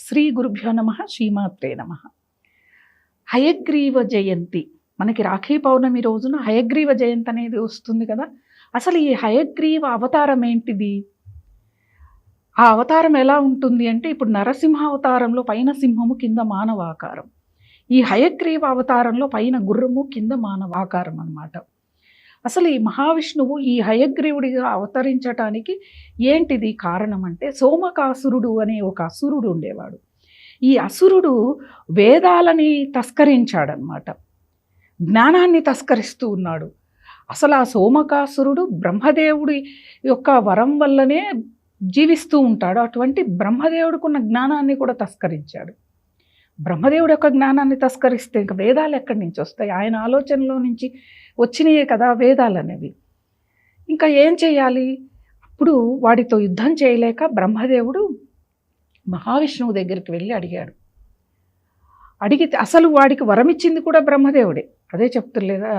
శ్రీ గురుభ్యో నమ శ్రీమాత్రే నమ. హయగ్రీవ జయంతి, మనకి రాఖీ పౌర్ణమి రోజున హయగ్రీవ జయంతి అనేది వస్తుంది కదా. అసలు ఈ హయగ్రీవ అవతారం ఏంటిది? ఆ అవతారం ఎలా ఉంటుంది అంటే, ఇప్పుడు నరసింహ అవతారంలో పైన సింహము కింద మానవ ఆకారం, ఈ హయగ్రీవ అవతారంలో పైన గుర్రము కింద మానవ ఆకారం అన్నమాట. అసలు ఈ మహావిష్ణువు ఈ హయగ్రీవుడిగా అవతరించటానికి ఏంటిది కారణం అంటే, సోమకాసురుడు అనే ఒక అసురుడు ఉండేవాడు. ఈ అసురుడు వేదాలని తస్కరించాడనమాట, జ్ఞానాన్ని తస్కరిస్తూ ఉన్నాడు. అసలు ఆ సోమకాసురుడు బ్రహ్మదేవుడి యొక్క వరం వల్లనే జీవిస్తూ ఉంటాడు. అటువంటి బ్రహ్మదేవుడికున్న జ్ఞానాన్ని కూడా తస్కరించాడు. బ్రహ్మదేవుడి యొక్క జ్ఞానాన్ని తస్కరిస్తే ఇంకా వేదాలు ఎక్కడి నుంచి వస్తాయి? ఆయన ఆలోచనలో నుంచి వచ్చినాయే కదా వేదాలు అనేవి. ఇంకా ఏం చేయాలి? అప్పుడు వాడితో యుద్ధం చేయలేక బ్రహ్మదేవుడు మహావిష్ణువు దగ్గరికి వెళ్ళి అడిగాడు. అడిగితే అసలు వాడికి వరం ఇచ్చింది కూడా బ్రహ్మదేవుడే. అదే చెప్తులేదా,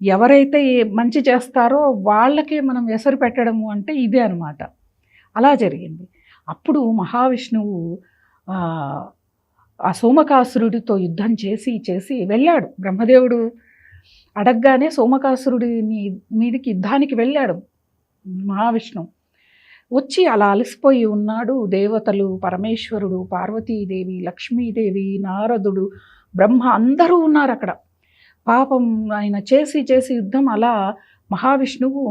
ఎవరైతే మంచి చేస్తారో వాళ్ళకే మనం ఎసరు పెట్టడము అంటే ఇదే అనమాట. అలా జరిగింది. అప్పుడు మహావిష్ణువు ఆ సోమకాసురుడితో యుద్ధం చేసి వెళ్ళాడు. బ్రహ్మదేవుడు అడగగానే సోమకాసురుడి మీదికి యుద్ధానికి వెళ్ళాడు మహావిష్ణువు. వచ్చి అలా అలసిపోయి ఉన్నాడు. దేవతలు, పరమేశ్వరుడు, పార్వతీదేవి, లక్ష్మీదేవి, నారదుడు, బ్రహ్మ అందరూ ఉన్నారు అక్కడ. పాపం ఆయన చేసి యుద్ధం అలా మహావిష్ణువు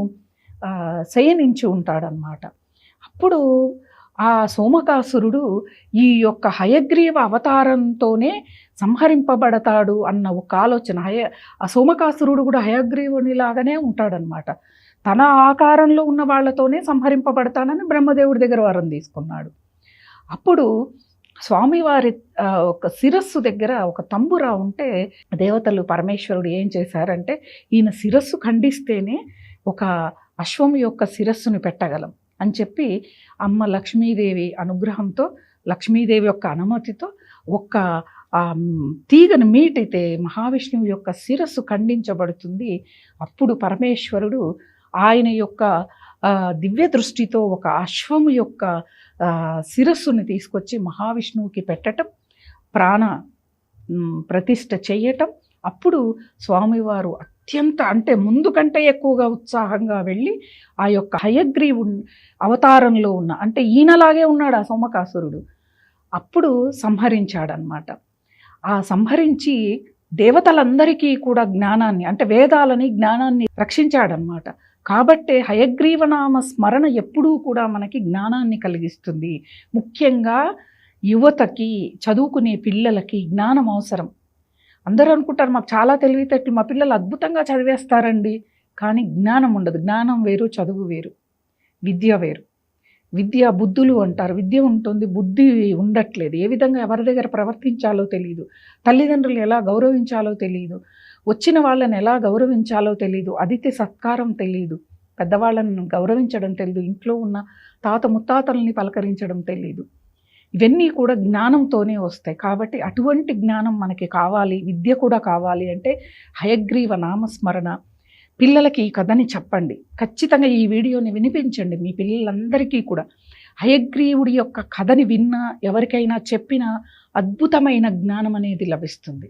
శయనించి ఉంటాడనమాట. అప్పుడు ఆ సోమకాసురుడు ఈ యొక్క హయగ్రీవ అవతారంతోనే సంహరింపబడతాడు అన్న ఒక ఆలోచన. ఆ సోమకాసురుడు కూడా హయగ్రీవునిలాగానే ఉంటాడనమాట. తన ఆకారంలో ఉన్న వాళ్ళతోనే సంహరింపబడతానని బ్రహ్మదేవుడి దగ్గర వరం తీసుకున్నాడు. అప్పుడు స్వామివారి ఒక శిరస్సు దగ్గర ఒక తంబురా ఉంటే దేవతలు, పరమేశ్వరుడు ఏం చేశారంటే, ఈయన శిరస్సు ఖండిస్తేనే ఒక అశ్వం యొక్క శిరస్సుని పెట్టగలం అని చెప్పి అమ్మ లక్ష్మీదేవి అనుగ్రహంతో, లక్ష్మీదేవి యొక్క అనుమతితో ఒక్క తీగను మీటితే మహావిష్ణువు యొక్క శిరస్సు ఖండించబడుతుంది. అప్పుడు పరమేశ్వరుడు ఆయన యొక్క దివ్య దృష్టితో ఒక అశ్వము యొక్క శిరస్సుని తీసుకొచ్చి మహావిష్ణువుకి పెట్టడం, ప్రాణ ప్రతిష్ఠ చేయటం. అప్పుడు స్వామివారు అత్యంత అంటే ముందు కంటే ఎక్కువగా ఉత్సాహంగా వెళ్ళి ఆ యొక్క హయగ్రీవు అవతారంలో ఉన్న, అంటే ఈయనలాగే ఉన్నాడు ఆ సోమకాసురుడు, అప్పుడు సంహరించాడనమాట. ఆ సంహరించి దేవతలందరికీ కూడా జ్ఞానాన్ని, అంటే వేదాలని, జ్ఞానాన్ని రక్షించాడనమాట. కాబట్టే హయగ్రీవనామ స్మరణ ఎప్పుడూ కూడా మనకి జ్ఞానాన్ని కలిగిస్తుంది. ముఖ్యంగా యువతకి, చదువుకునే పిల్లలకి జ్ఞానం అవసరం. అందరూ అనుకుంటారు మాకు చాలా తెలివితేటలు, మా పిల్లలు అద్భుతంగా చదివేస్తారండి, కానీ జ్ఞానం ఉండదు. జ్ఞానం వేరు, చదువు వేరు, విద్య వేరు. విద్య బుద్ధులు అంటారు, విద్య ఉంటుంది, బుద్ధి ఉండట్లేదు. ఏ విధంగా ఎవరి దగ్గర ప్రవర్తించాలో తెలియదు, తల్లిదండ్రులు ఎలా గౌరవించాలో తెలియదు, వచ్చిన వాళ్ళని ఎలా గౌరవించాలో తెలియదు, అతిథి సత్కారం తెలియదు, పెద్దవాళ్ళని గౌరవించడం తెలియదు, ఇంట్లో ఉన్న తాత ముత్తాతల్ని పలకరించడం తెలియదు. ఇవన్నీ కూడా జ్ఞానంతోనే వస్తాయి. కాబట్టి అటువంటి జ్ఞానం మనకి కావాలి, విద్య కూడా కావాలి అంటే హయగ్రీవ నామస్మరణ. పిల్లలకి ఈ కథని చెప్పండి, ఖచ్చితంగా ఈ వీడియోని వినిపించండి మీ పిల్లలందరికీ కూడా. హయగ్రీవుడి యొక్క కథని విన్నా, ఎవరికైనా చెప్పినా అద్భుతమైన జ్ఞానం అనేది లభిస్తుంది.